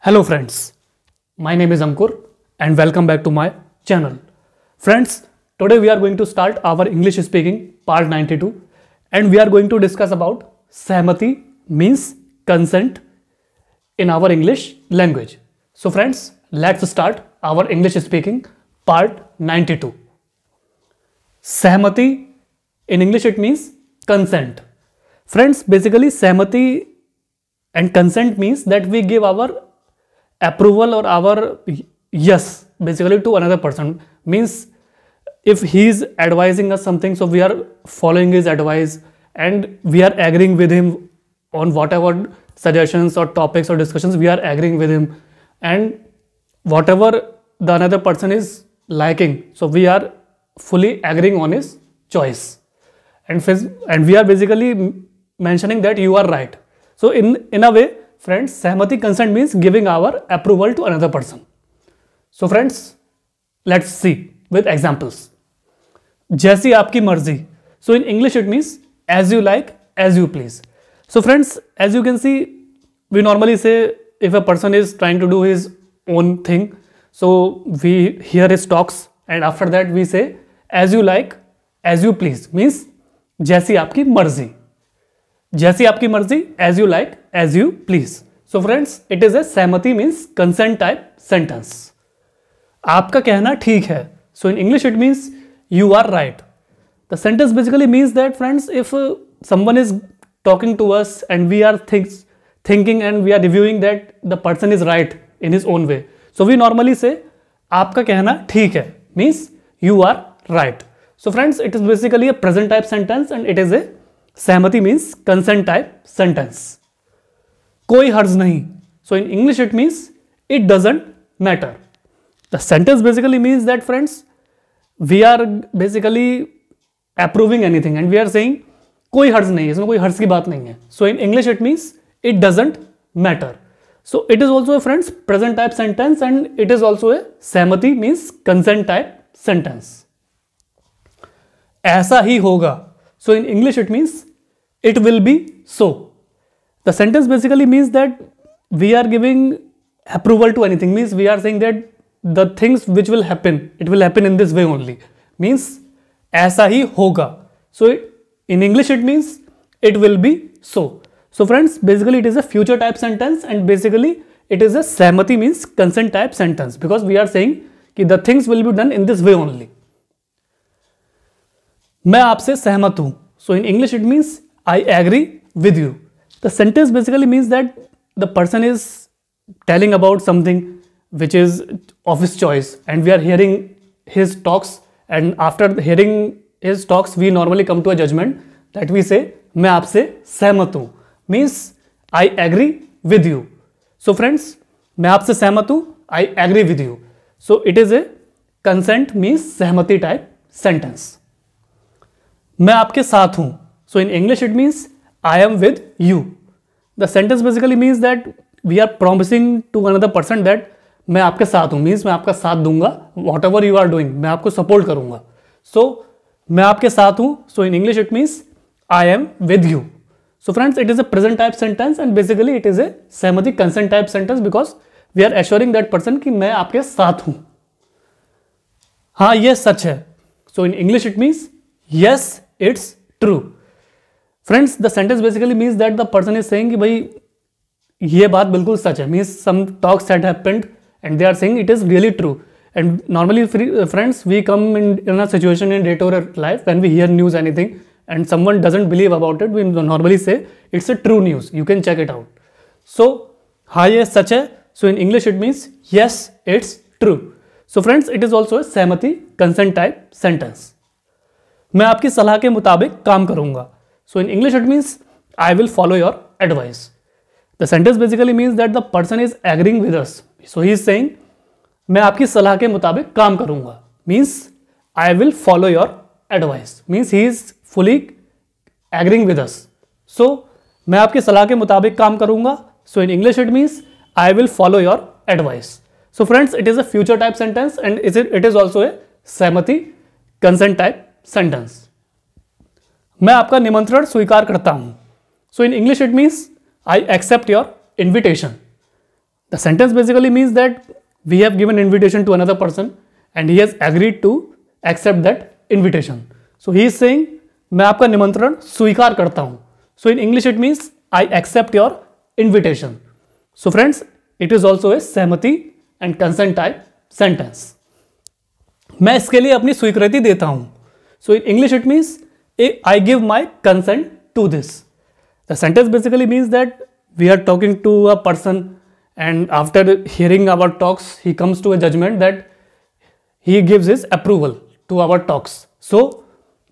Hello friends, my name is Ankur and welcome back to my channel. Friends, today we are going to start our English speaking part 92 and we are going to discuss about सहमति means consent in our English language. So friends, let's start our English speaking part 92. सहमति in English it means consent. Friends, basically सहमति and consent means that we give our approval or our yes basically to another person. Means if he is advising us something, so we are following his advice and we are agreeing with him on whatever suggestions or topics or discussions, we are agreeing with him, and whatever the another person is liking, so we are fully agreeing on his choice, and we are basically mentioning that you are right. So in a way, friends, सहमति consent means giving our approval to another person. So friends, let's see with examples. जैसी आपकी मर्जी. So in English it means as you like, as you please. So friends, as you can see, we normally say if a person is trying to do his own thing, so we hear his talks and after that we say as you like, as you please. Means जैसी आपकी मर्जी. जैसी आपकी मर्जी, as you like, as you please. So friends, it is a सहमति means consent type sentence. आपका कहना ठीक है. So in English it means you are right. The sentence basically means that friends, if someone is talking to us and we are thinking and we are reviewing that the person is right in his own way, so we normally say आपका कहना ठीक है means you are right. So friends, it is basically a present type sentence and it is a सहमति means consent type sentence. कोई हर्ज नहीं. So in English it means it doesn't matter. The sentence basically means that friends, we are basically approving anything and we are saying कोई हर्ज नहीं है, इसमें कोई हर्ज की बात नहीं है. So in English it means it doesn't matter. So it is also a friends present type sentence and it is also a सहमति means consent type sentence. ऐसा ही होगा. So in English it means it will be so. The sentence basically means that we are giving approval to anything. Means we are saying that the things which will happen, it will happen in this way only. Means ऐसा ही होगा. So in English it means it will be so. So friends, basically it is a future type sentence and basically it is a सहमति means consent type sentence because we are saying कि the things will be done in this way only. मैं आपसे सहमत हूं. So in English it means I agree with you. The sentence basically means that the person is telling about something which is of his choice and we are hearing his talks, and after hearing his talks we normally come to a judgment that we say मैं आपसे सहमत हूं means I agree with you. So friends, मैं आपसे सहमत हूं, I agree with you. So it is a consent means सहमति type sentence. मैं आपके साथ हूं. So in English it means I am with you. The sentence basically means that we are promising to another person that मैं आपके साथ हूं means मैं आपका साथ दूंगा whatever you are doing, मैं आपको support करूंगा. So मैं आपके साथ हूं. So in English it means I am with you. So friends, it is a present type sentence and basically it is a सहमति consent type sentence because we are assuring that person कि मैं आपके साथ हूं. हाँ, ये सच है. So in English it means yes, it's true. Friends, the sentence basically means that the person is saying कि भाई ये बात बिल्कुल सच है. Means some talks that happened and they are saying it is really true. And normally friends, we come in a situation in day-to-day life when we hear news anything and someone doesn't believe about it, we normally say it's a true news, you can check it out. So हाँ, ये सच है. So in English it means yes, it's true. So friends, it is also a सहमति consent type sentence. मैं आपकी सलाह के मुताबिक काम करूंगा. So in English it means I will follow your advice. The sentence basically means that the person is agreeing with us. So he is saying मैं आपकी सलाह के मुताबिक काम करूंगा means I will follow your advice. Means he is fully agreeing with us. So मैं आपकी सलाह के मुताबिक काम करूंगा. So in English it means I will follow your advice. So friends, it is a future type sentence and it is also a सहमति consent type sentence. मैं आपका निमंत्रण स्वीकार करता हूं. So in English it means I accept your invitation. The sentence basically means that we have given invitation to another person and he has agreed to accept that invitation. So he is saying मैं आपका निमंत्रण स्वीकार करता हूं. So in English it means I accept your invitation. So friends, it is also a सहमति and consent type sentence. मैं इसके लिए अपनी स्वीकृति देता हूं. So in English it means I give my consent to this. The sentence basically means that we are talking to a person and after hearing our talks he comes to a judgment that he gives his approval to our talks. So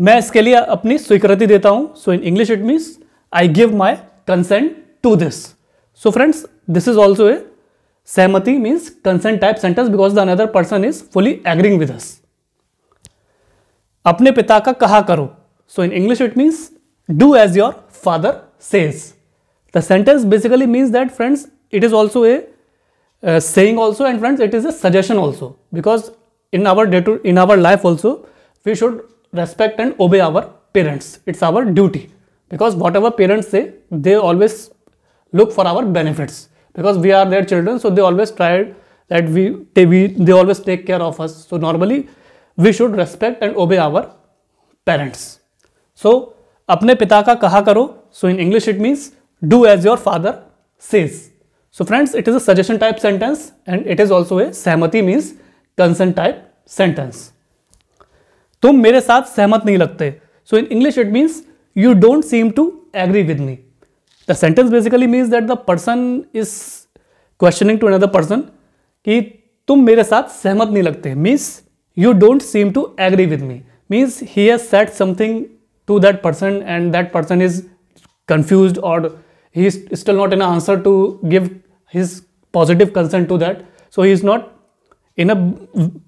मैं इसके लिए अपनी स्वीकृति देता हूं. So in English it means I give my consent to this. So friends, this is also a सहमति means consent type sentence because the another person is fully agreeing with us. अपने पिता का कहा करो. So in English it means do as your father says. The sentence basically means that friends, it is also a saying also, and friends, it is a suggestion also, because in our life also we should respect and obey our parents. It's our duty, because whatever parents say, they always look for our benefits, because we are their children, so they always try that they always take care of us. So normally we should respect and obey our parents. So अपने पिता का कहा करो. So in English it means do as your father says. So friends, it is a suggestion type sentence and it is also a सहमति means consent type sentence. तुम मेरे साथ सहमत नहीं लगते. So in English it means you don't seem to agree with me. The sentence basically means that the person is questioning to another person कि तुम मेरे साथ सहमत नहीं लगते, means you don't seem to agree with me, means he has said something to that person and that person is confused or he is still not in an answer to give his positive consent to that. So he is not in a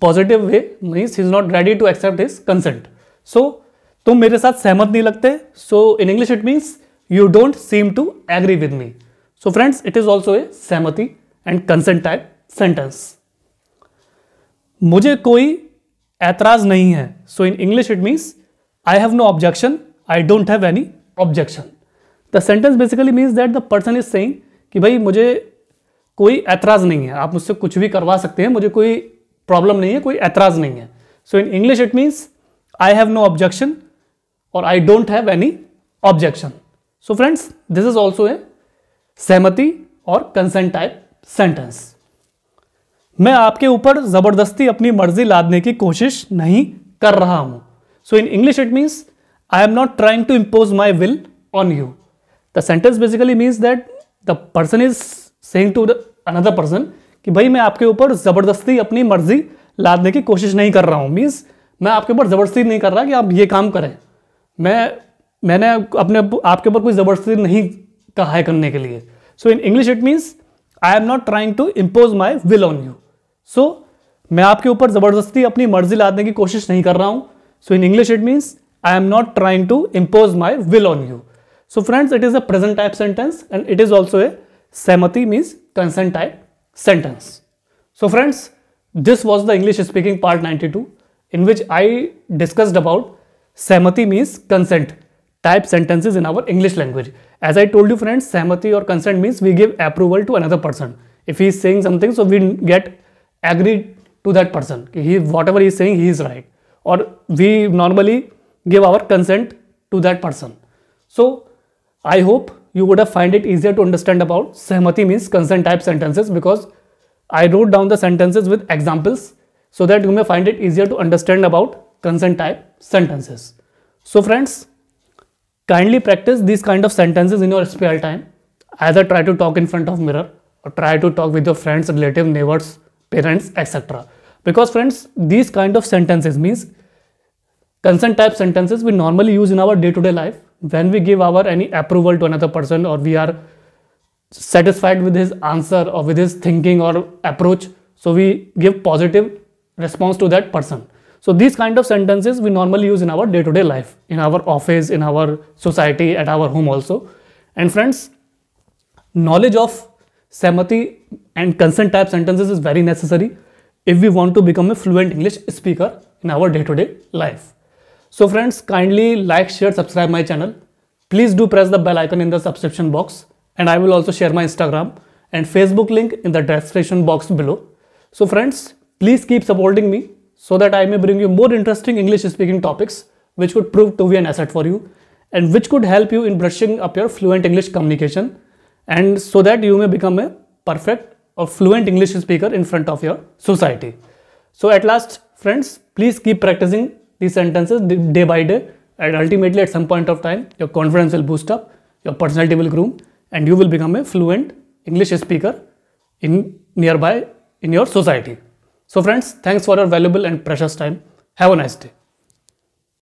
positive way, means he is not ready to accept his consent. So तुम मेरे साथ सहमत नहीं लगते. So in English it means you don't seem to agree with me. So friends, it is also a सहमति and consent type sentence. मुझे कोई ऐतराज नहीं है. So in English it means I have no objection, I don't have any objection. The sentence basically means that the person is saying कि भाई मुझे कोई ऐतराज नहीं है, आप मुझसे कुछ भी करवा सकते हैं, मुझे कोई प्रॉब्लम नहीं है, कोई ऐतराज नहीं है. So in English it means I have no objection or I don't have any objection. So friends, this is also a सहमति और consent type sentence. मैं आपके ऊपर जबरदस्ती अपनी मर्जी लादने की कोशिश नहीं कर रहा हूं. So in English it means I am not trying to impose my will on you. The sentence basically means that the person is saying to the another person कि भाई मैं आपके ऊपर जबरदस्ती अपनी मर्जी लादने की कोशिश नहीं कर रहा हूं. मीन्स मैं आपके ऊपर जबरदस्ती नहीं कर रहा कि आप ये काम करें. मैंने आपके ऊपर कोई जबरदस्ती नहीं कहा है करने के लिए. So in English it means I am not trying to impose my will on you. So मैं आपके ऊपर जबरदस्ती अपनी मर्जी लादने की कोशिश नहीं कर रहा हूं. So in English it means I am not trying to impose my will on you. So friends, it is a present type sentence and it is also a सहमति means consent type sentence. So friends, this was the English speaking part 92 in which I discussed about सहमति means consent type sentences in our English language. As I told you friends, सहमति or consent means we give approval to another person. If he is saying something, so we get agreed to that person. Whatever he is saying, he is right. Or we normally give our consent to that person. So I hope you would have find it easier to understand about सहमति means consent type sentences because I wrote down the sentences with examples so that you may find it easier to understand about consent type sentences. So friends, kindly practice these kind of sentences in your spare time. Either try to talk in front of mirror or try to talk with your friends, relatives, neighbors, parents, etc. Because friends, these kind of sentences means consent type sentences we normally use in our day-to-day life. When we give our any approval to another person or we are satisfied with his answer or with his thinking or approach, so we give positive response to that person. So these kind of sentences we normally use in our day-to-day life, in our office, in our society, at our home also. And friends, knowledge of सहमति and consent type sentences is very necessary if we want to become a fluent English speaker in our day-to-day life. So friends, kindly like, share, subscribe my channel. Please do press the bell icon in the subscription box and I will also share my Instagram and Facebook link in the description box below. So friends, please keep supporting me so that I may bring you more interesting English speaking topics which could prove to be an asset for you and which could help you in brushing up your fluent English communication, and so that you may become a perfect or fluent English speaker in front of your society. So at last, friends, please keep practicing these sentences day by day, and ultimately at some point of time your confidence will boost up, your personality will groom, and you will become a fluent English speaker in your society. So friends, thanks for your valuable and precious time. Have a nice day.